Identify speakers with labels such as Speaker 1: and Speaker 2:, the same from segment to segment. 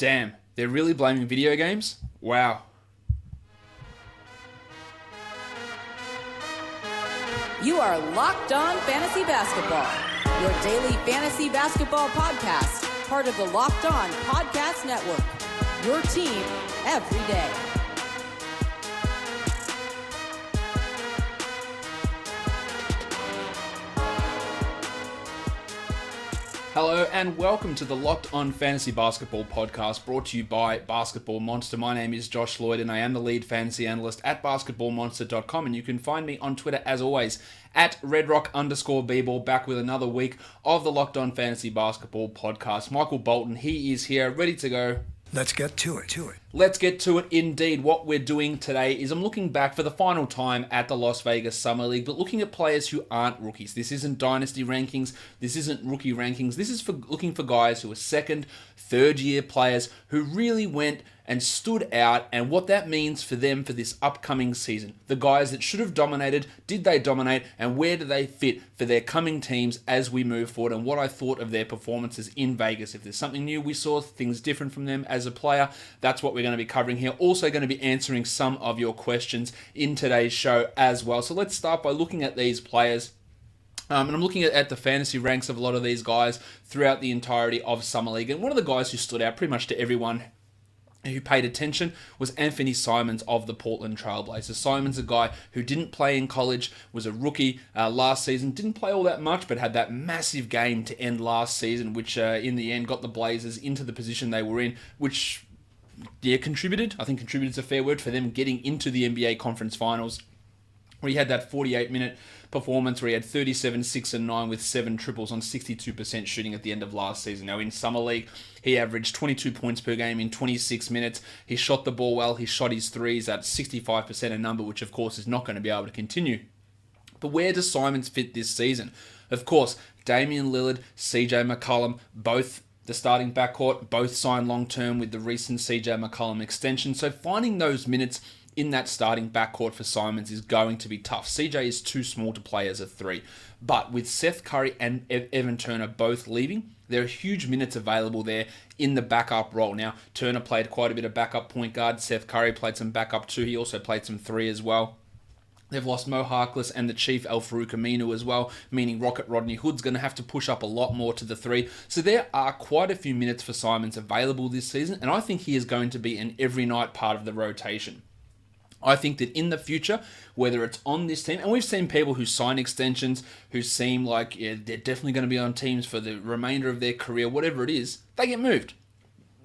Speaker 1: Damn, they're really blaming video games? Wow.
Speaker 2: You are Locked On Fantasy Basketball, your daily fantasy basketball podcast, part of the Locked On Podcast Network, your team every day.
Speaker 1: Hello and welcome to the Locked On Fantasy Basketball podcast brought to you by Basketball Monster. My name is Josh Lloyd and I am the lead fantasy analyst at basketballmonster.com, and you can find me on Twitter as always at redrock_bball, back with another week of the Locked On Fantasy Basketball podcast. Michael Bolton, he is here, ready to go.
Speaker 3: Let's get to it.
Speaker 1: Let's get to it indeed. What we're doing today is I'm looking back for the final time at the Las Vegas Summer League, but looking at players who aren't rookies. This isn't dynasty rankings. This isn't rookie rankings. This is for looking for guys who are second, third year players who really went and stood out, and what that means for them for this upcoming season. The guys that should have dominated, did they dominate, and where do they fit for their coming teams as we move forward, and what I thought of their performances in Vegas. If there's something new we saw, things different from them as a player, that's what we're going to be covering here. Also going to be answering some of your questions in today's show as well. So let's start by looking at these players. And I'm looking at the fantasy ranks of a lot of these guys throughout the entirety of Summer League. And one of the guys who stood out pretty much to everyone who paid attention was Anthony Simons of the Portland Trailblazers. Simons, a guy who didn't play in college, was a rookie last season, didn't play all that much, but had that massive game to end last season, which in the end got the Blazers into the position they were in, which, contributed. I think contributed's a fair word for them getting into the NBA Conference Finals, where he had that 48-minute performance where he had 37, 6, and 9 with 7 triples on 62% shooting at the end of last season. Now, in Summer League, he averaged 22 points per game in 26 minutes. He shot the ball well. He shot his threes at 65%, a number which, of course, is not going to be able to continue. But where does Simons fit this season? Of course, Damian Lillard, CJ McCollum, both the starting backcourt, both signed long-term with the recent CJ McCollum extension. So finding those minutes in that starting backcourt for Simons is going to be tough. CJ is too small to play as a 3. But with Seth Curry and Evan Turner both leaving, there are huge minutes available there in the backup role. Now, Turner played quite a bit of backup point guard. Seth Curry played some backup 2. He also played some 3 as well. They've lost Mo Harkless and the Chief Al-Farouq Aminu as well, meaning Rocket Rodney Hood's going to have to push up a lot more to the 3. So there are quite a few minutes for Simons available this season, and I think he is going to be an every night part of the rotation. I think that in the future, whether it's on this team, and we've seen people who sign extensions, who seem like they're definitely going to be on teams for the remainder of their career, whatever it is, they get moved.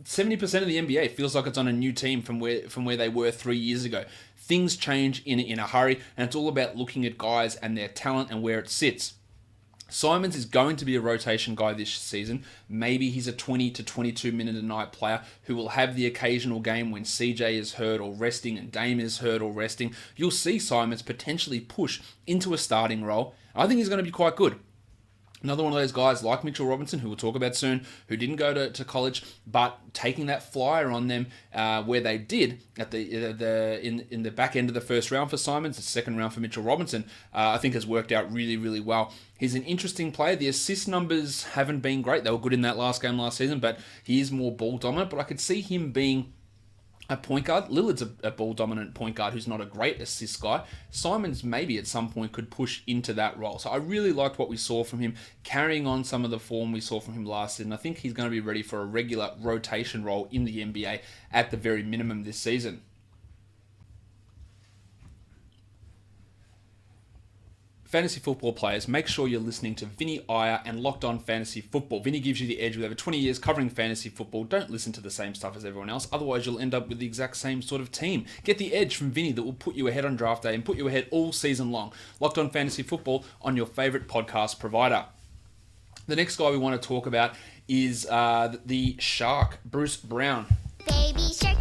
Speaker 1: 70% of the NBA feels like it's on a new team from where they were 3 years ago. Things change in a hurry, and it's all about looking at guys and their talent and where it sits. Simons is going to be a rotation guy this season. Maybe he's a 20 to 22 minute a night player who will have the occasional game when CJ is hurt or resting and Dame is hurt or resting. You'll see Simons potentially push into a starting role. I think he's going to be quite good. Another one of those guys like Mitchell Robinson, who we'll talk about soon, who didn't go to college, but taking that flyer on them where they did at in the back end of the first round for Simons, the second round for Mitchell Robinson, I think has worked out really, really well. He's an interesting player. The assist numbers haven't been great. They were good in that last game last season, but he is more ball dominant. But I could see him being a point guard. Lillard's a ball-dominant point guard who's not a great assist guy. Simons maybe at some point could push into that role. So I really liked what we saw from him, carrying on some of the form we saw from him last season. I think he's going to be ready for a regular rotation role in the NBA at the very minimum this season. Fantasy football players, make sure you're listening to Vinny Iyer and Locked On Fantasy Football. Vinny gives you the edge with over 20 years covering fantasy football. Don't listen to the same stuff as everyone else, otherwise you'll end up with the exact same sort of team. Get the edge from Vinny that will put you ahead on draft day and put you ahead all season long. Locked On Fantasy Football on your favourite podcast provider. The next guy we want to talk about is the Shark, Bruce Brown. Baby Shark,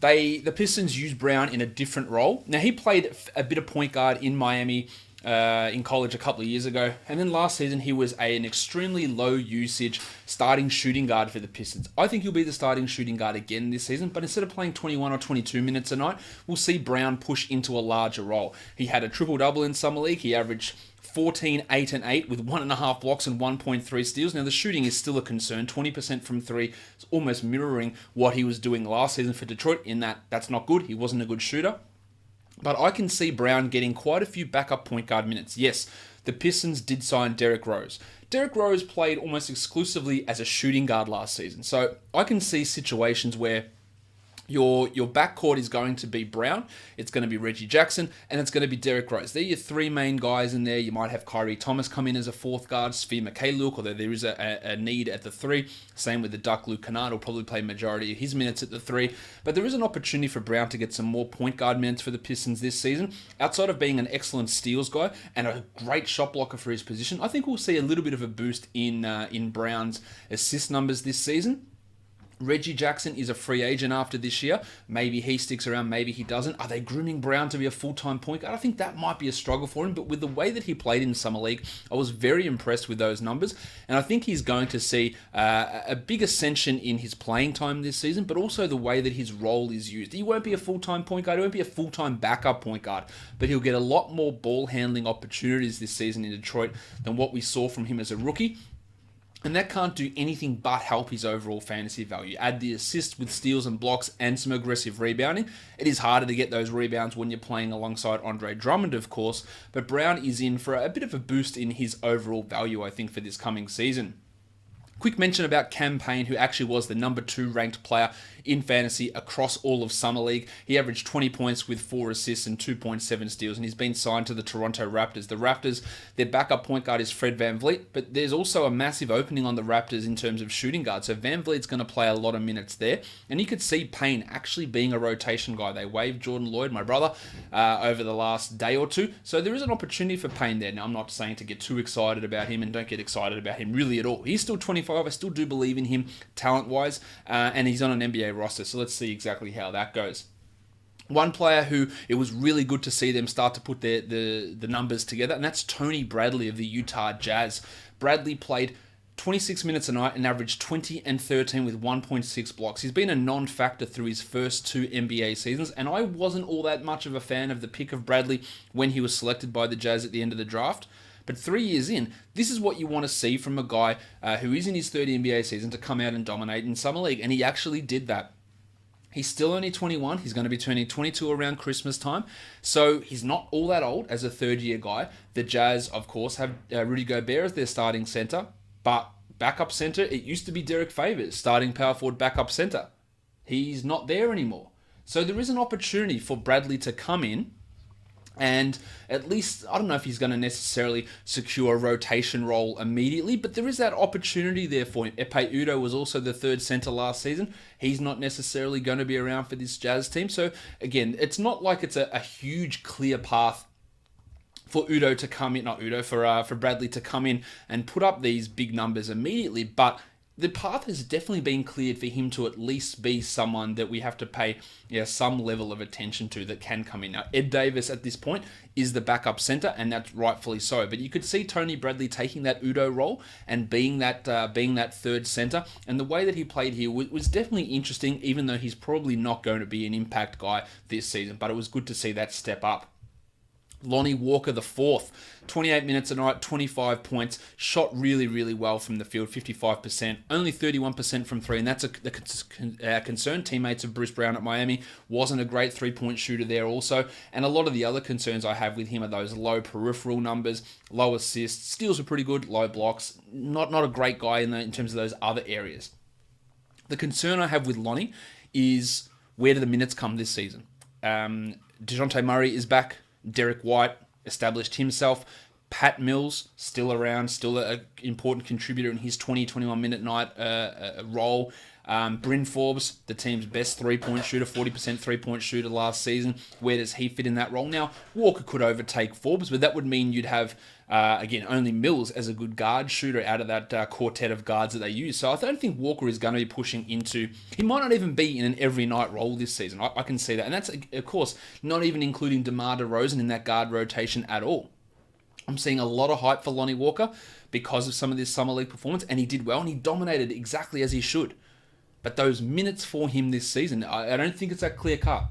Speaker 1: the Pistons used Brown in a different role. Now, he played a bit of point guard in Miami in college a couple of years ago. And then last season, he was an extremely low usage starting shooting guard for the Pistons. I think he'll be the starting shooting guard again this season, but instead of playing 21 or 22 minutes a night, we'll see Brown push into a larger role. He had a triple-double in Summer League. He averaged 14, 8, and 8 with 1.5 blocks and 1.3 steals. Now, the shooting is still a concern. 20% from three. It's almost mirroring what he was doing last season for Detroit in that's not good. He wasn't a good shooter. But I can see Brown getting quite a few backup point guard minutes. Yes, the Pistons did sign Derrick Rose. Derrick Rose played almost exclusively as a shooting guard last season. So I can see situations where your backcourt is going to be Brown, it's going to be Reggie Jackson, and it's going to be Derrick Rose. They're your three main guys in there. You might have Kyrie Thomas come in as a fourth guard, Svi Mykhailiuk, although there is a need at the three. Same with the Duck. Luke Kennard will probably play majority of his minutes at the three. But there is an opportunity for Brown to get some more point guard minutes for the Pistons this season. Outside of being an excellent steals guy and a great shot blocker for his position, I think we'll see a little bit of a boost in Brown's assist numbers this season. Reggie Jackson is a free agent after this year. Maybe he sticks around, maybe he doesn't. Are they grooming Brown to be a full-time point guard? I think that might be a struggle for him, but with the way that he played in Summer League, I was very impressed with those numbers, and I think he's going to see a big ascension in his playing time this season, but also the way that his role is used. He won't be a full-time point guard, he won't be a full-time backup point guard, but he'll get a lot more ball-handling opportunities this season in Detroit than what we saw from him as a rookie. And that can't do anything but help his overall fantasy value. Add the assists with steals and blocks and some aggressive rebounding. It is harder to get those rebounds when you're playing alongside Andre Drummond, of course, but Brown is in for a bit of a boost in his overall value, I think, for this coming season. Quick mention about Cam Payne, who actually was the number 2 ranked player in fantasy across all of Summer League. He averaged 20 points with 4 assists and 2.7 steals, and he's been signed to the Toronto Raptors. The Raptors, their backup point guard is Fred VanVleet, but there's also a massive opening on the Raptors in terms of shooting guard, so VanVleet's going to play a lot of minutes there, and you could see Payne actually being a rotation guy. They waived Jordan Lloyd, my brother, over the last day or two, so there is an opportunity for Payne there. Now, I'm not saying to get too excited about him, and don't get excited about him really at all. He's still 25. I still do believe in him talent-wise, and he's on an NBA roster, so let's see exactly how that goes. One player who it was really good to see them start to put the numbers together, and that's Tony Bradley of the Utah Jazz. Bradley played 26 minutes a night and averaged 20 and 13 with 1.6 blocks. He's been a non-factor through his first 2 NBA seasons, and I wasn't all that much of a fan of the pick of Bradley when he was selected by the Jazz at the end of the draft. But 3 years in, this is what you want to see from a guy who is in his third NBA season to come out and dominate in Summer League, and he actually did that. He's still only 21. He's going to be turning 22 around Christmas time. So he's not all that old as a third-year guy. The Jazz, of course, have Rudy Gobert as their starting center, but backup center, it used to be Derek Favors, starting power forward backup center. He's not there anymore. So there is an opportunity for Bradley to come in and at least, I don't know if he's going to necessarily secure a rotation role immediately, but there is that opportunity there for him. Ekpe Udoh was also the third center last season. He's not necessarily going to be around for this Jazz team. So again, it's not like it's a huge clear path for Udoh to come in, not Udoh, for Bradley to come in and put up these big numbers immediately, but the path has definitely been cleared for him to at least be someone that we have to pay some level of attention to that can come in. Now, Ed Davis at this point is the backup center, and that's rightfully so. But you could see Tony Bradley taking that Udoh role and being that third center. And the way that he played here was definitely interesting, even though he's probably not going to be an impact guy this season. But it was good to see that step up. Lonnie Walker the fourth, 28 minutes a night, 25 points, shot really, really well from the field, 55%, only 31% from three, and that's a concern. Teammates of Bruce Brown at Miami, wasn't a great three-point shooter there also, and a lot of the other concerns I have with him are those low peripheral numbers, low assists, steals are pretty good, low blocks, not a great guy in terms of those other areas. The concern I have with Lonnie is where do the minutes come this season? DeJounte Murray is back. Derek White established himself. Pat Mills still around, still an important contributor in his 20-21 minute night role. Bryn Forbes, the team's best three-point shooter, 40% three-point shooter last season. Where does he fit in that role? Now, Walker could overtake Forbes, but that would mean you'd have, again, only Mills as a good guard shooter out of that quartet of guards that they use. So I don't think Walker is going to be pushing into... He might not even be in an every-night role this season. I can see that. And that's, of course, not even including DeMar DeRozan in that guard rotation at all. I'm seeing a lot of hype for Lonnie Walker because of some of this Summer League performance, and he did well, and he dominated exactly as he should. But those minutes for him this season, I don't think it's that clear cut.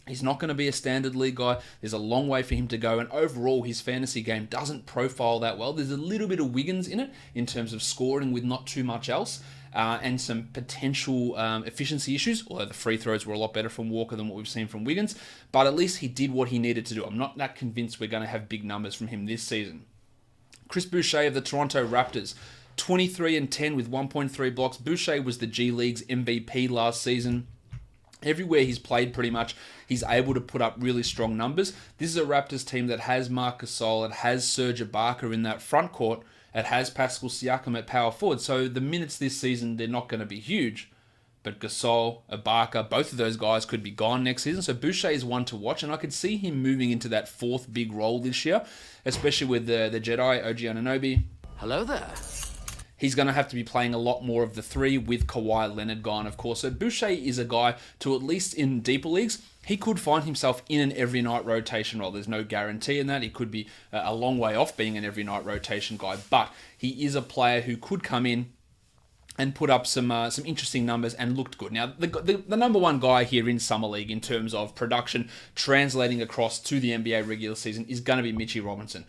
Speaker 1: He's not going to be a standard league guy. There's a long way for him to go. And overall, his fantasy game doesn't profile that well. There's a little bit of Wiggins in it in terms of scoring with not too much else. And some potential efficiency issues, although the free throws were a lot better from Walker than what we've seen from Wiggins. But at least he did what he needed to do. I'm not that convinced we're going to have big numbers from him this season. Chris Boucher of the Toronto Raptors, 23-10 with 1.3 blocks. Boucher was the G League's MVP last season. Everywhere he's played, pretty much, he's able to put up really strong numbers. This is a Raptors team that has Marc Gasol, it has Serge Ibaka in that front court, it has Pascal Siakam at power forward. So the minutes this season, they're not going to be huge. But Gasol, Ibaka, both of those guys could be gone next season. So Boucher is one to watch, and I could see him moving into that fourth big role this year, especially with the Jedi, OG Anunoby.
Speaker 3: Hello there.
Speaker 1: He's going to have to be playing a lot more of the three with Kawhi Leonard gone, of course. So Boucher is a guy to, at least in deeper leagues, he could find himself in an every night rotation role. There's no guarantee in that. He could be a long way off being an every night rotation guy, but he is a player who could come in and put up some interesting numbers and looked good. Now, the number one guy here in Summer League in terms of production translating across to the NBA regular season is going to be Mitchie Robinson.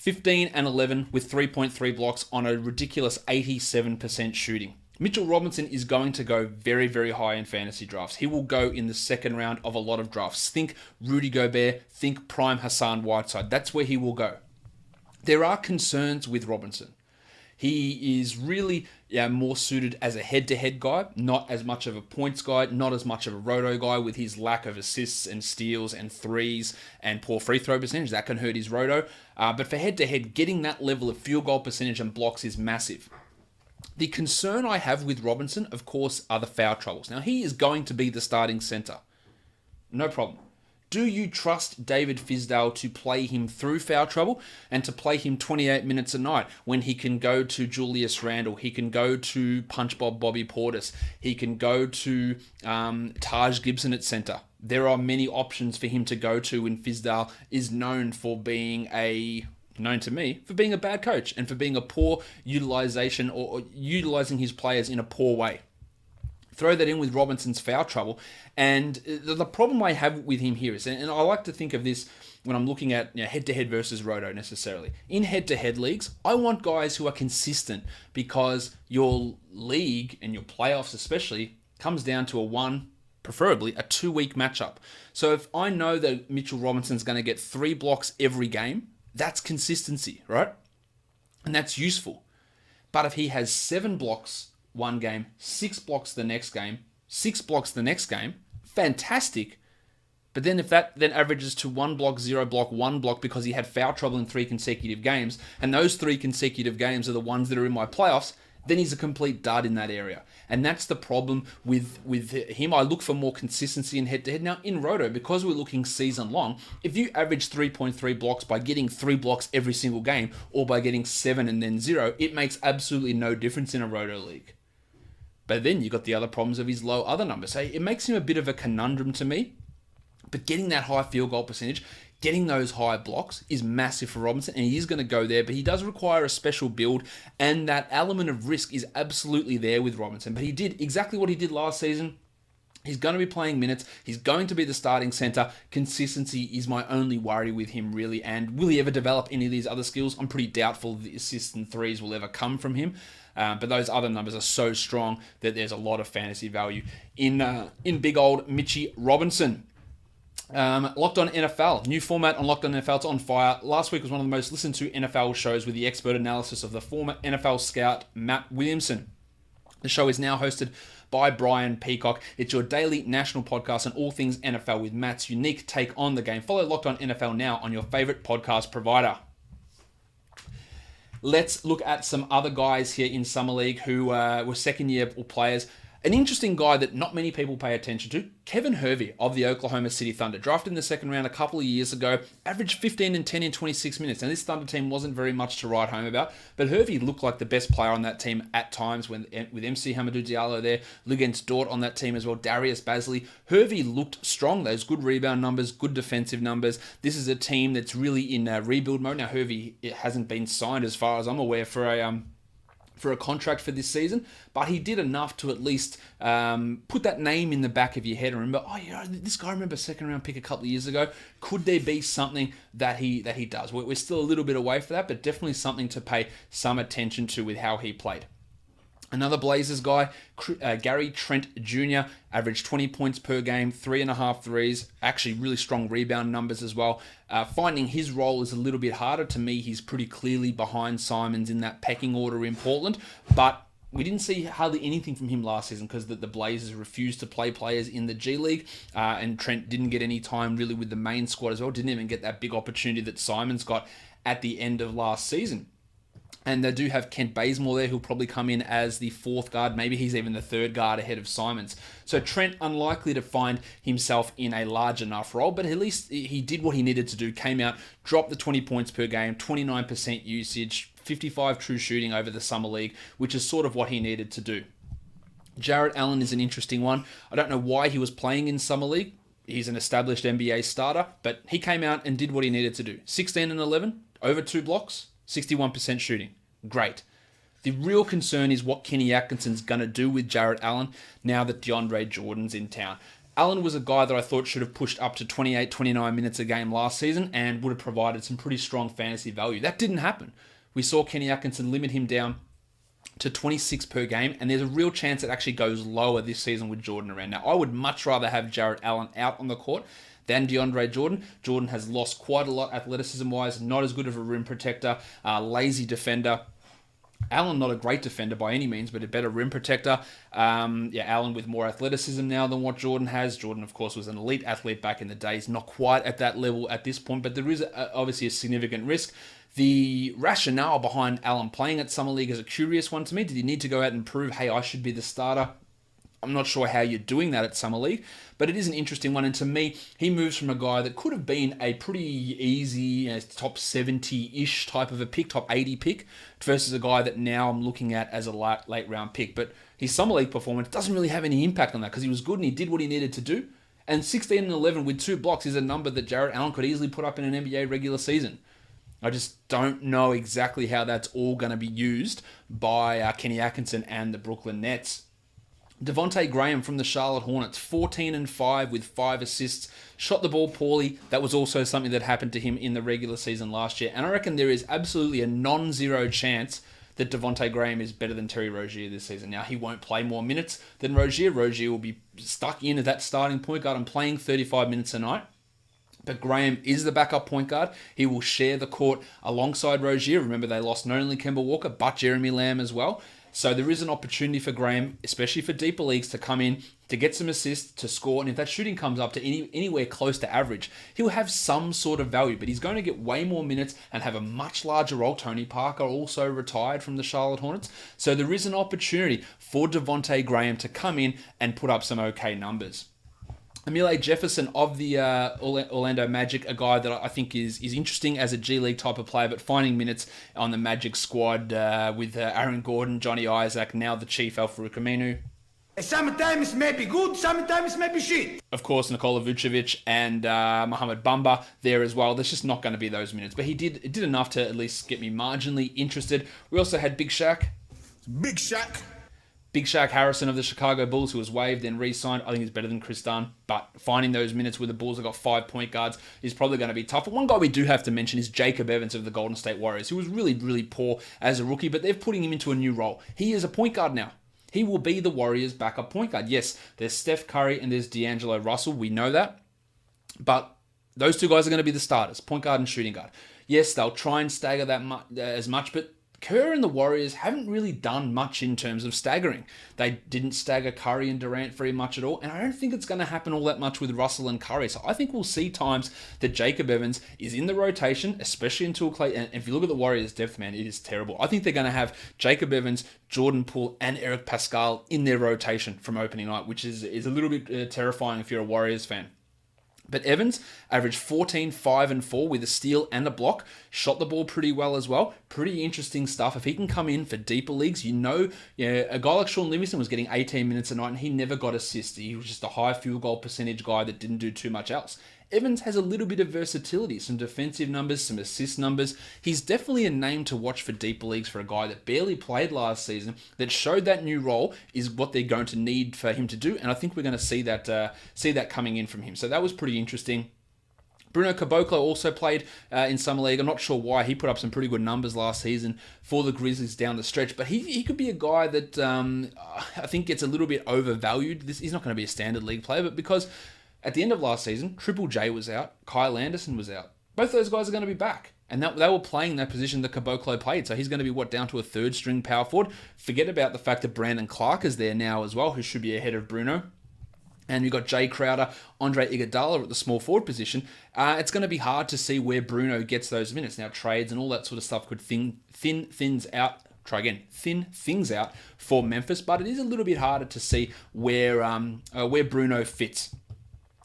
Speaker 1: 15-11 with 3.3 blocks on a ridiculous 87% shooting. Mitchell Robinson is going to go very, very high in fantasy drafts. He will go in the second round of a lot of drafts. Think Rudy Gobert, think prime Hassan Whiteside. That's where he will go. There are concerns with Robinson. He is really more suited as a head-to-head guy, not as much of a points guy, not as much of a roto guy with his lack of assists and steals and threes and poor free throw percentage. That can hurt his roto. But for head-to-head, getting that level of field goal percentage and blocks is massive. The concern I have with Robinson, of course, are the foul troubles. Now, he is going to be the starting center. No problem. Do you trust David Fizdale to play him through foul trouble and to play him 28 minutes a night when he can go to Julius Randle, he can go to Punch Bob Bobby Portis, he can go to Taj Gibson at center? There are many options for him to go to, and Fizdale is known to me, for being a bad coach and for being a poor utilization or utilizing his players in a poor way. Throw that in with Robinson's foul trouble. And the problem I have with him here is, and I like to think of this when I'm looking at head-to-head versus roto necessarily. In head-to-head leagues, I want guys who are consistent because your league and your playoffs especially comes down to preferably a 2-week matchup. So if I know that Mitchell Robinson's going to get 3 blocks every game, that's consistency, right? And that's useful. But if he has 7 blocks one game, 6 blocks the next game, 6 blocks the next game, fantastic. But then if that then averages to 1 block, 0 block, 1 block because he had foul trouble in 3 consecutive games, and those 3 consecutive games are the ones that are in my playoffs, then he's a complete dud in that area. And that's the problem with him. I look for more consistency in head-to-head. Now, in Roto, because we're looking season long, if you average 3.3 blocks by getting 3 blocks every single game, or by getting 7 and then 0, it makes absolutely no difference in a Roto league. But then you've got the other problems of his low other numbers. So it makes him a bit of a conundrum to me. But getting that high field goal percentage, getting those high blocks is massive for Robinson, and he is going to go there, but he does require a special build, and that element of risk is absolutely there with Robinson. But he did exactly what he did last season. He's going to be playing minutes. He's going to be the starting center. Consistency is my only worry with him, really. And will he ever develop any of these other skills? I'm pretty doubtful the assists and threes will ever come from him. But those other numbers are so strong that there's a lot of fantasy value in big old Mitchie Robinson. Locked On NFL, new format on Locked On NFL. It's on fire. Last week was one of the most listened to NFL shows with the expert analysis of the former NFL scout Matt Williamson. The show is now hosted by Brian Peacock. It's your daily national podcast on all things NFL with Matt's unique take on the game. Follow Locked On NFL now on your favorite podcast provider. Let's look at some other guys here in Summer League who were second-year players. An interesting guy that not many people pay attention to, Kevin Hervey of the Oklahoma City Thunder. Drafted in the second round a couple of years ago, averaged 15 and 10 in 26 minutes. Now, this Thunder team wasn't very much to write home about, but Hervey looked like the best player on that team at times with MC Hamidou Diallo there, Luguentz Dort on that team as well, Darius Bazley. Hervey looked strong. Those good rebound numbers, good defensive numbers. This is a team that's really in rebuild mode. Now, Hervey hasn't been signed, as far as I'm aware, for a contract for this season, but he did enough to at least put that name in the back of your head and remember, this guy, I remember second round pick a couple of years ago. Could there be something that he does? We're still a little bit away for that, but definitely something to pay some attention to with how he played. Another Blazers guy, Gary Trent Jr., averaged 20 points per game, 3.5 threes, actually really strong rebound numbers as well. Finding his role is a little bit harder. To me, he's pretty clearly behind Simons in that pecking order in Portland, but we didn't see hardly anything from him last season because the Blazers refused to play players in the G League, and Trent didn't get any time really with the main squad as well, didn't even get that big opportunity that Simons got at the end of last season. And they do have Kent Bazemore there, who'll probably come in as the fourth guard. Maybe he's even the third guard ahead of Simons. So Trent, unlikely to find himself in a large enough role, but at least he did what he needed to do. Came out, dropped the 20 points per game, 29% usage, 55 true shooting over the Summer League, which is sort of what he needed to do. Jarrett Allen is an interesting one. I don't know why he was playing in Summer League. He's an established NBA starter, but he came out and did what he needed to do. 16 and 11, over 2 blocks, 61% shooting. Great. The real concern is what Kenny Atkinson's going to do with Jarrett Allen now that DeAndre Jordan's in town. Allen was a guy that I thought should have pushed up to 28, 29 minutes a game last season and would have provided some pretty strong fantasy value. That didn't happen. We saw Kenny Atkinson limit him down to 26 per game, and there's a real chance it actually goes lower this season with Jordan around. Now, I would much rather have Jarrett Allen out on the court than DeAndre Jordan. Jordan has lost quite a lot athleticism-wise, not as good of a rim protector, lazy defender. Allen, not a great defender by any means, but a better rim protector. Allen with more athleticism now than what Jordan has. Jordan, of course, was an elite athlete back in the day. He's not quite at that level at this point, but there is obviously a significant risk. The rationale behind Allen playing at Summer League is a curious one to me. Did he need to go out and prove, hey, I should be the starter? I'm not sure how you're doing that at Summer League, but it is an interesting one. And to me, he moves from a guy that could have been a pretty easy top 70-ish type of a pick, top 80 pick, versus a guy that now I'm looking at as a late round pick. But his Summer League performance doesn't really have any impact on that because he was good and he did what he needed to do. And 16 and 11 with 2 blocks is a number that Jarrett Allen could easily put up in an NBA regular season. I just don't know exactly how that's all going to be used by Kenny Atkinson and the Brooklyn Nets. Devontae Graham from the Charlotte Hornets, 14 and 5 with 5 assists, shot the ball poorly. That was also something that happened to him in the regular season last year. And I reckon there is absolutely a non-zero chance that Devontae Graham is better than Terry Rozier this season. Now, he won't play more minutes than Rozier. Rozier will be stuck in at that starting point guard and playing 35 minutes a night. But Graham is the backup point guard. He will share the court alongside Rozier. Remember, they lost not only Kemba Walker, but Jeremy Lamb as well. So there is an opportunity for Graham, especially for deeper leagues, to come in, to get some assists, to score. And if that shooting comes up to anywhere close to average, he'll have some sort of value. But he's going to get way more minutes and have a much larger role. Tony Parker also retired from the Charlotte Hornets. So there is an opportunity for Devontae Graham to come in and put up some okay numbers. Emile Jefferson of the Orlando Magic, a guy that I think is interesting as a G League type of player, but finding minutes on the Magic squad with Aaron Gordon, Johnny Isaac, now the Chief Al-Farouq Aminu.
Speaker 3: Sometimes may be good, sometimes may be shit.
Speaker 1: Of course, Nikola Vucevic and Mohamed Bamba there as well. There's just not going to be those minutes, but it did enough to at least get me marginally interested. We also had Big Shaq. Big Shaq Harrison of the Chicago Bulls, who was waived and re-signed. I think he's better than Chris Dunn, but finding those minutes with the Bulls have got 5 point guards is probably going to be tough. But one guy we do have to mention is Jacob Evans of the Golden State Warriors, who was really, really poor as a rookie, but they're putting him into a new role. He is a point guard now. He will be the Warriors' backup point guard. Yes, there's Steph Curry and there's D'Angelo Russell. We know that. But those two guys are going to be the starters, point guard and shooting guard. Yes, they'll try and stagger that as much, but Kerr and the Warriors haven't really done much in terms of staggering. They didn't stagger Curry and Durant very much at all, and I don't think it's going to happen all that much with Russell and Curry. So I think we'll see times that Jacob Evans is in the rotation, especially until Clay. And if you look at the Warriors' depth, man, it is terrible. I think they're going to have Jacob Evans, Jordan Poole, and Eric Pascal in their rotation from opening night, which is a little bit terrifying if you're a Warriors fan. But Evans averaged 14, 5, and 4 with a steal and a block. Shot the ball pretty well as well. Pretty interesting stuff. If he can come in for deeper leagues, a guy like Sean Livingston was getting 18 minutes a night and he never got assists. He was just a high field goal percentage guy that didn't do too much else. Evans has a little bit of versatility, some defensive numbers, some assist numbers. He's definitely a name to watch for deeper leagues for a guy that barely played last season, that showed that new role is what they're going to need for him to do, and I think we're going to see that coming in from him. So that was pretty interesting. Bruno Caboclo also played in Summer League. I'm not sure why. He put up some pretty good numbers last season for the Grizzlies down the stretch, but he could be a guy that I think gets a little bit overvalued. He's not going to be a standard league player, but because at the end of last season, Triple J was out, Kyle Anderson was out. Both those guys are going to be back. And they were playing that position that Caboclo played. So he's going to be, down to a third string power forward. Forget about the fact that Brandon Clark is there now as well, who should be ahead of Bruno. And you've got Jay Crowder, Andre Iguodala at the small forward position. It's going to be hard to see where Bruno gets those minutes. Now, trades and all that sort of stuff could thin things out for Memphis, but it is a little bit harder to see where Bruno fits.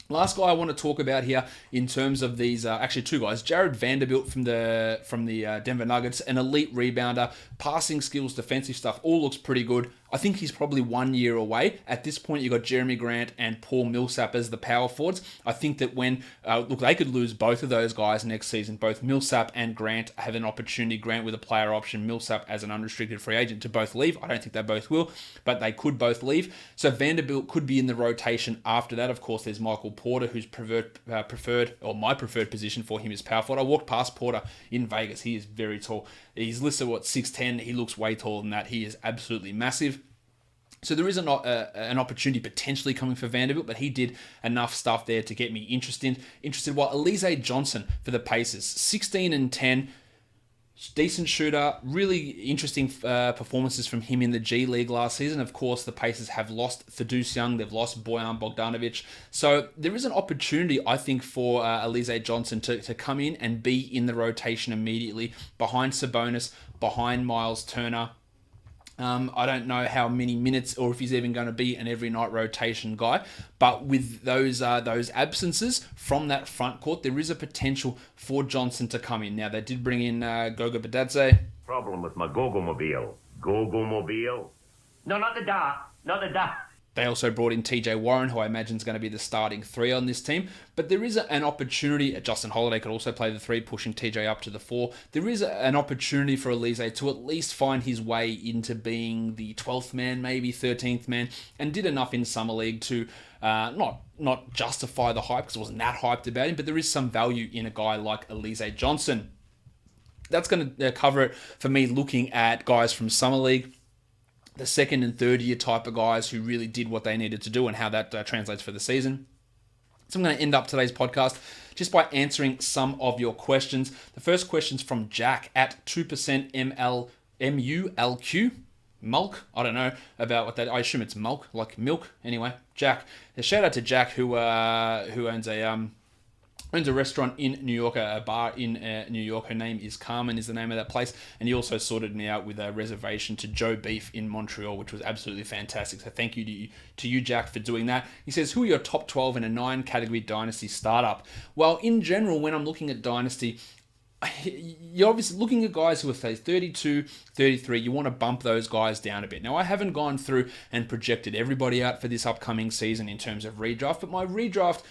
Speaker 1: Last guy I want to talk about here in terms of these, actually two guys. Jared Vanderbilt from the Denver Nuggets, an elite rebounder, passing skills, defensive stuff, all looks pretty good. I think he's probably 1 year away. At this point, you've got Jeremy Grant and Paul Millsap as the power forwards. I think that when, they could lose both of those guys next season. Both Millsap and Grant have an opportunity. Grant with a player option, Millsap as an unrestricted free agent to both leave. I don't think they both will, but they could both leave. So Vanderbilt could be in the rotation after that. Of course, there's Michael Porter, who's my preferred position for him is power forward. I walked past Porter in Vegas. He is very tall. He's listed, 6'10". He looks way taller than that. He is absolutely massive. So there is an opportunity potentially coming for Vanderbilt, but he did enough stuff there to get me interested. While Alize Johnson for the Pacers, 16 and 10, decent shooter, really interesting performances from him in the G League last season. Of course, the Pacers have lost Thaddeus Young, they've lost Bojan Bogdanovic. So there is an opportunity, I think, for Alize Johnson to come in and be in the rotation immediately behind Sabonis, behind Miles Turner. I don't know how many minutes or if he's even going to be an every night rotation guy, but with those absences from that front court, there is a potential for Johnson to come in. Now, they did bring in Goga Bitadze.
Speaker 4: Problem with my Gogo-mobile. Gogo-mobile? No, not the da. Not the da.
Speaker 1: They also brought in TJ Warren, who I imagine is going to be the starting three on this team. But there is an opportunity. Justin Holiday could also play the three, pushing TJ up to the four. There is an opportunity for Alize to at least find his way into being the 12th man, maybe 13th man, and did enough in Summer League to not justify the hype, because I wasn't that hyped about him, but there is some value in a guy like Alize Johnson. That's going to cover it for me looking at guys from Summer League, the second and third year type of guys who really did what they needed to do and how that translates for the season. So I'm going to end up today's podcast just by answering some of your questions. The first question's from Jack at 2% MULQ. Mulk? I don't know about what that. I assume it's mulk, like milk. Anyway, Jack. A shout out to Jack who owns a restaurant in New York, a bar in New York. Her name is Carmen, is the name of that place. And he also sorted me out with a reservation to Joe Beef in Montreal, which was absolutely fantastic. So thank you to you, Jack, for doing that. He says, who are your top 12 in a 9-category Dynasty startup? Well, in general, when I'm looking at Dynasty, you're obviously looking at guys who are, say, 32, 33. You want to bump those guys down a bit. Now, I haven't gone through and projected everybody out for this upcoming season in terms of redraft, but my redraft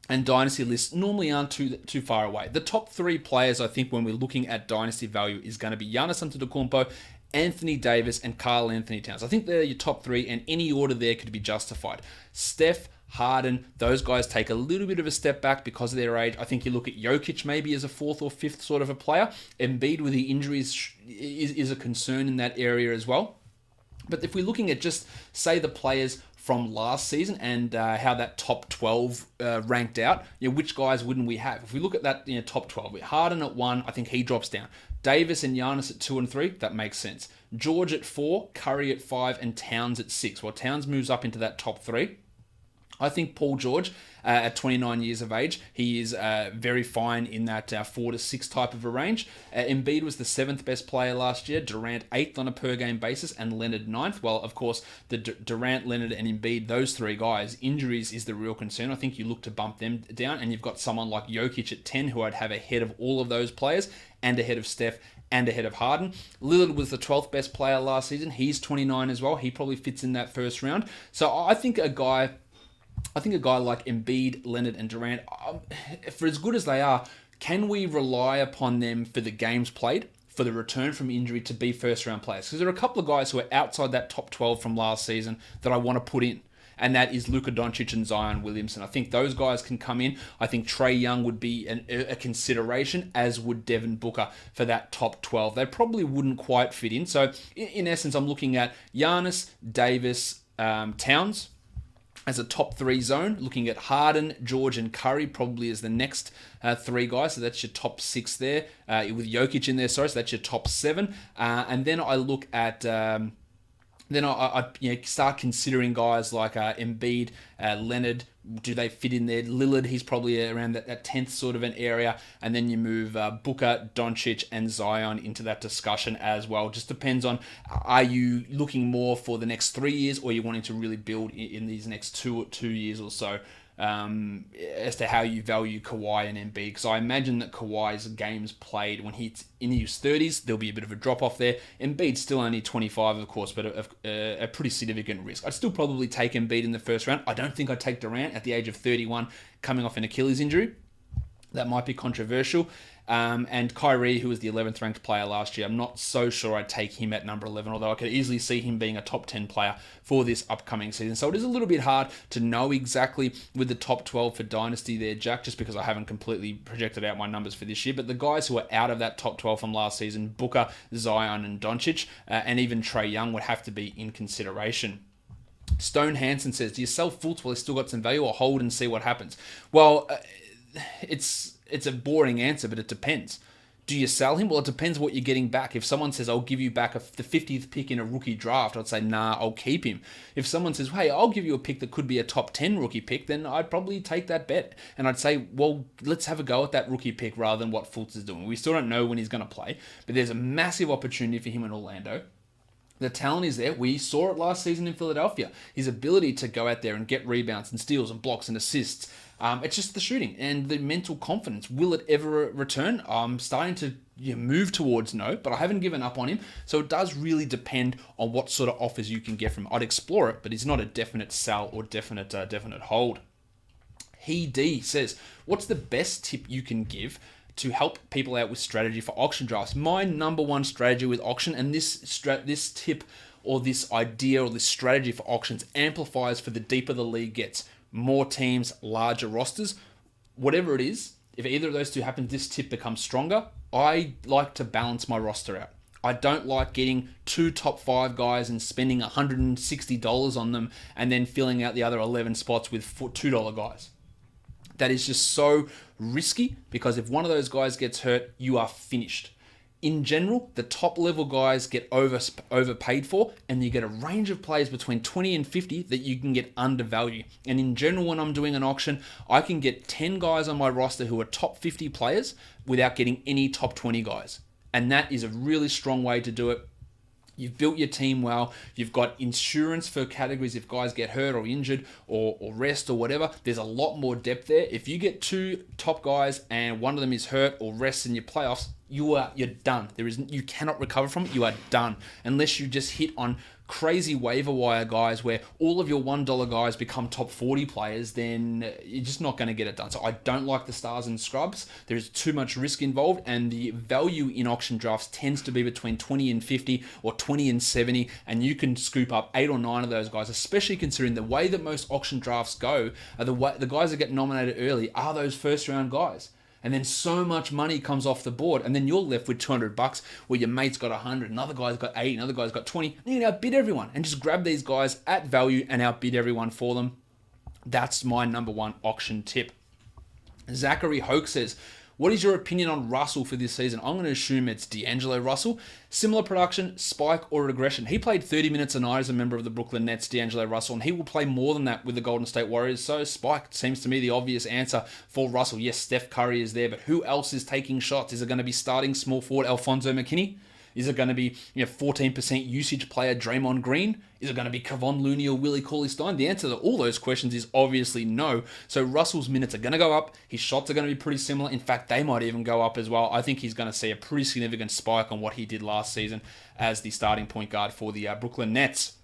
Speaker 1: and Dynasty lists normally aren't too far away. The top 3 players, I think, when we're looking at Dynasty value is going to be Giannis Antetokounmpo, Anthony Davis, and Karl Anthony Towns. I think they're your top 3, and any order there could be justified. Steph, Harden, those guys take a little bit of a step back because of their age. I think you look at Jokic maybe as a 4th or 5th sort of a player. Embiid with the injuries is a concern in that area as well. But if we're looking at just, say, the players from last season and how that top 12 ranked out, which guys wouldn't we have? If we look at that top 12, Harden at 1, I think he drops down. Davis and Giannis at 2 and 3, that makes sense. George at 4, Curry at 5, and Towns at 6. Well, Towns moves up into that top 3. I think Paul George, at 29 years of age, he is very fine in that 4 to 6 type of a range. Embiid was the 7th best player last year, Durant 8th on a per game basis, and Leonard 9th. Well, of course, the Durant, Leonard, and Embiid, those 3 guys, injuries is the real concern. I think you look to bump them down, and you've got someone like Jokic at 10, who I'd have ahead of all of those players, and ahead of Steph, and ahead of Harden. Lillard was the 12th best player last season. He's 29 as well. He probably fits in that first round. So I think a guy like Embiid, Leonard, and Durant, for as good as they are, can we rely upon them for the games played, for the return from injury, to be first-round players? Because there are a couple of guys who are outside that top 12 from last season that I want to put in, and that is Luka Doncic and Zion Williamson. I think those guys can come in. I think Trae Young would be a consideration, as would Devin Booker, for that top 12. They probably wouldn't quite fit in. So, in essence, I'm looking at Giannis, Davis, Towns as a top 3 zone, looking at Harden, George, and Curry probably as the next 3 guys. So that's your top 6 there, with Jokic in there, so that's your top 7. And then I look at... Then I start considering guys like Embiid, Leonard. Do they fit in there? Lillard, he's probably around that 10th sort of an area. And then you move Booker, Doncic, and Zion into that discussion as well. Just depends on, are you looking more for the next 3 years, or are you wanting to really build in these next 2 years or so? As to how you value Kawhi and Embiid, because I imagine that Kawhi's games played when he's in his 30s, there'll be a bit of a drop off there. Embiid's still only 25, of course, but a pretty significant risk. I'd still probably take Embiid in the first round. I don't think I'd take Durant at the age of 31, coming off an Achilles injury. That might be controversial. And Kyrie, who was the 11th ranked player last year, I'm not so sure I'd take him at number 11, although I could easily see him being a top 10 player for this upcoming season. So it is a little bit hard to know exactly with the top 12 for Dynasty there, Jack, just because I haven't completely projected out my numbers for this year. But the guys who are out of that top 12 from last season, Booker, Zion, and Doncic, and even Trae Young, would have to be in consideration. Stone Hansen says, do you sell Fultz while he's still got some value, or hold and see what happens? Well, it's a boring answer, but it depends. Do you sell him? Well, it depends what you're getting back. If someone says, I'll give you back the 50th pick in a rookie draft, I'd say, nah, I'll keep him. If someone says, hey, I'll give you a pick that could be a top 10 rookie pick, then I'd probably take that bet. And I'd say, well, let's have a go at that rookie pick rather than what Fultz is doing. We still don't know when he's going to play, but there's a massive opportunity for him in Orlando. The talent is there. We saw it last season in Philadelphia. His ability to go out there and get rebounds and steals and blocks and assists. It's just the shooting and the mental confidence. Will it ever return? I'm starting to move towards no, but I haven't given up on him. So it does really depend on what sort of offers you can get from him. I'd explore it, but he's not a definite sell or definite hold. He D says, what's the best tip you can give to help people out with strategy for auction drafts? My number one strategy with auction, and this tip or this idea or this strategy for auctions amplifies for the deeper the league gets. More teams, larger rosters, whatever it is, if either of those two happens, this tip becomes stronger. I like to balance my roster out. I don't like getting 2 top 5 guys and spending $160 on them and then filling out the other 11 spots with $2 guys. That is just so risky, because if one of those guys gets hurt, you are finished. In general, the top level guys get overpaid for, and you get a range of players between 20 and 50 that you can get undervalued. And in general, when I'm doing an auction, I can get 10 guys on my roster who are top 50 players without getting any top 20 guys. And that is a really strong way to do it. You've built your team well. You've got insurance for categories if guys get hurt or injured or rest or whatever. There's a lot more depth there. If you get 2 top guys and one of them is hurt or rests in your playoffs, you're done. You cannot recover from it. You are done unless you just hit on crazy waiver wire guys where all of your $1 guys become top 40 players. Then you're just not going to get it done. So I don't like the stars and scrubs. There's too much risk involved, and the value in auction drafts tends to be between 20 and 50 or 20 and 70, and you can scoop up 8 or 9 of those guys, especially considering the way that most auction drafts go. The guys that get nominated early are those first round guys. And then so much money comes off the board, and then you're left with $200 where your mate's got 100, another guy's got 80, another guy's got 20. And you can outbid everyone and just grab these guys at value and outbid everyone for them. That's my number one auction tip. Zachary Hoke says, What is your opinion on Russell for this season? I'm going to assume it's D'Angelo Russell. Similar production, spike, or regression. He played 30 minutes a night as a member of the Brooklyn Nets, D'Angelo Russell, and he will play more than that with the Golden State Warriors. So spike seems to me the obvious answer for Russell. Yes, Steph Curry is there, but who else is taking shots? Is it going to be starting small forward Alfonso McKinney? Is it going to be 14% usage player Draymond Green? Is it going to be Kevon Looney or Willie Cauley-Stein? The answer to all those questions is obviously no. So Russell's minutes are going to go up. His shots are going to be pretty similar. In fact, they might even go up as well. I think he's going to see a pretty significant spike on what he did last season as the starting point guard for the Brooklyn Nets.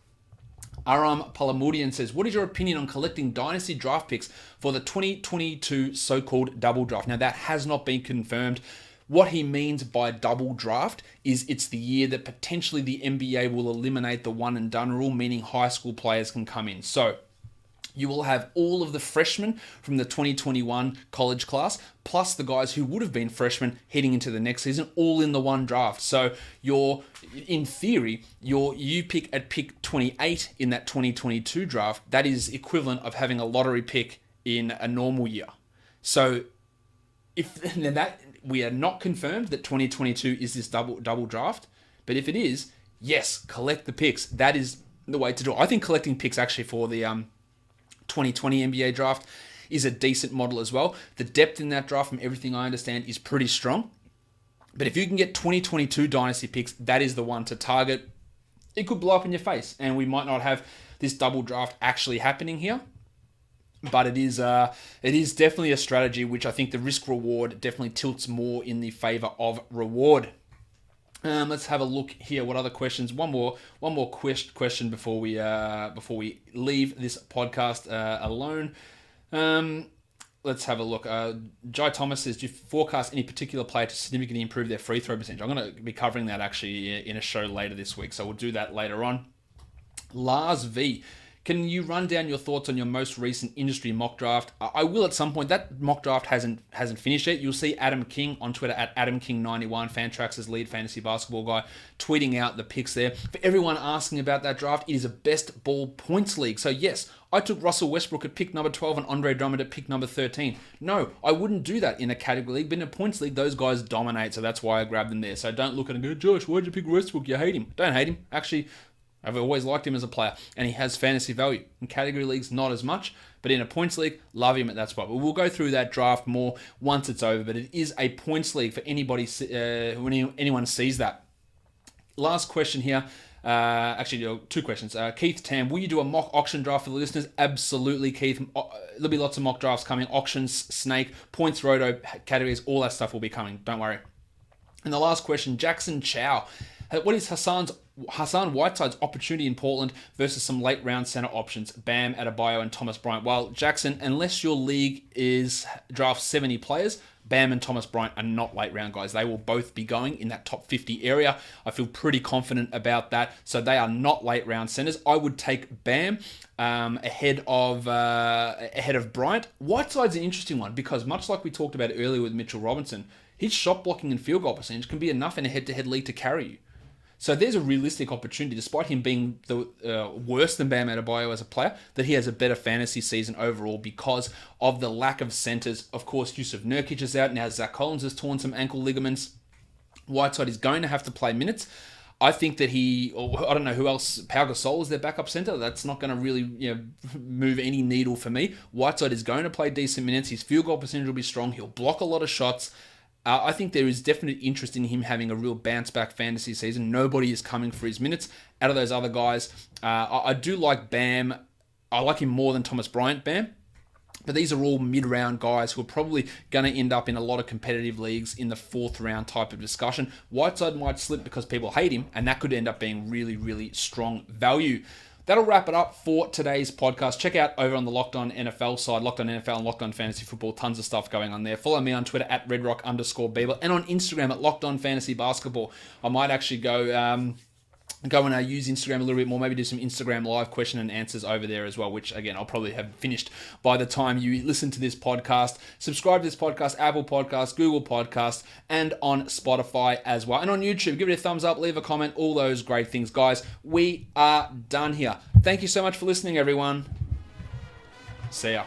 Speaker 1: Aram Palamudian says, what is your opinion on collecting dynasty draft picks for the 2022 so-called double draft? Now, that has not been confirmed. What he means by double draft is it's the year that potentially the NBA will eliminate the one and done rule, meaning high school players can come in. So you will have all of the freshmen from the 2021 college class, plus the guys who would have been freshmen heading into the next season, all in the one draft. So in theory, you pick at pick 28 in that 2022 draft. That is equivalent of having a lottery pick in a normal year. So we are not confirmed that 2022 is this double draft, but if it is, yes, collect the picks. That is the way to do it. I think collecting picks actually for the 2020 NBA draft is a decent model as well. The depth in that draft, from everything I understand, is pretty strong. But if you can get 2022 dynasty picks, that is the one to target. It could blow up in your face, and we might not have this double draft actually happening here. But it is definitely a strategy which I think the risk reward definitely tilts more in the favor of reward. Let's have a look here. What other questions? One more question before we leave this podcast alone. Let's have a look. Jai Thomas says, do you forecast any particular player to significantly improve their free throw percentage? I'm going to be covering that actually in a show later this week, so we'll do that later on. Lars V. Can you run down your thoughts on your most recent industry mock draft? I will at some point. That mock draft hasn't finished yet. You'll see Adam King on Twitter at AdamKing91, Fantrax's lead fantasy basketball guy, tweeting out the picks there. For everyone asking about that draft, it is a best ball points league. So yes, I took Russell Westbrook at pick number 12 and Andre Drummond at pick number 13. No, I wouldn't do that in a category league, but in a points league, those guys dominate, so that's why I grabbed them there. So don't look at it and go, Josh, why'd you pick Westbrook? You hate him. Don't hate him. Actually, I've always liked him as a player, and he has fantasy value. In category leagues, not as much, but in a points league, love him at that spot. But we'll go through that draft more once it's over, but it is a points league for anybody when anyone sees that. Last question here. Actually, two questions. Keith Tam, will you do a mock auction draft for the listeners? Absolutely, Keith. There'll be lots of mock drafts coming. Auctions, Snake, points, roto, categories, all that stuff will be coming. Don't worry. And the last question, Jackson Chow. What is Hassan Whiteside's opportunity in Portland versus some late round center options, Bam, Adebayo, and Thomas Bryant? Well, Jackson, unless your league drafts 70 players, Bam and Thomas Bryant are not late round guys. They will both be going in that top 50 area. I feel pretty confident about that. So they are not late round centers. I would take Bam ahead of Bryant. Whiteside's an interesting one because much like we talked about earlier with Mitchell Robinson, his shot blocking and field goal percentage can be enough in a head-to-head league to carry you. So there's a realistic opportunity, despite him being worse than Bam Adebayo as a player, that he has a better fantasy season overall because of the lack of centers. Of course, Yusuf Nurkic is out. Now Zach Collins has torn some ankle ligaments. Whiteside is going to have to play minutes. I think that I don't know who else, Pau Gasol is their backup center. That's not going to really move any needle for me. Whiteside is going to play decent minutes. His field goal percentage will be strong. He'll block a lot of shots. I think there is definite interest in him having a real bounce-back fantasy season. Nobody is coming for his minutes. Out of those other guys, I do like Bam. I like him more than Thomas Bryant, Bam. But these are all mid-round guys who are probably going to end up in a lot of competitive leagues in the fourth round type of discussion. Whiteside might slip because people hate him, and that could end up being really, really strong value. That'll wrap it up for today's podcast. Check out over on the Locked On NFL side, Locked On NFL and Locked On Fantasy Football. Tons of stuff going on there. Follow me on Twitter at @RedRock_Beeble and on Instagram at Locked On Fantasy Basketball. I might actually go and use Instagram a little bit more, maybe do some Instagram live question and answers over there as well, which again, I'll probably have finished by the time you listen to this podcast. Subscribe to this podcast, Apple Podcasts, Google Podcasts, and on Spotify as well. And on YouTube, give it a thumbs up, leave a comment, all those great things. Guys, we are done here. Thank you so much for listening, everyone. See ya.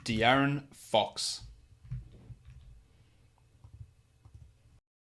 Speaker 1: De'Aaron Fox.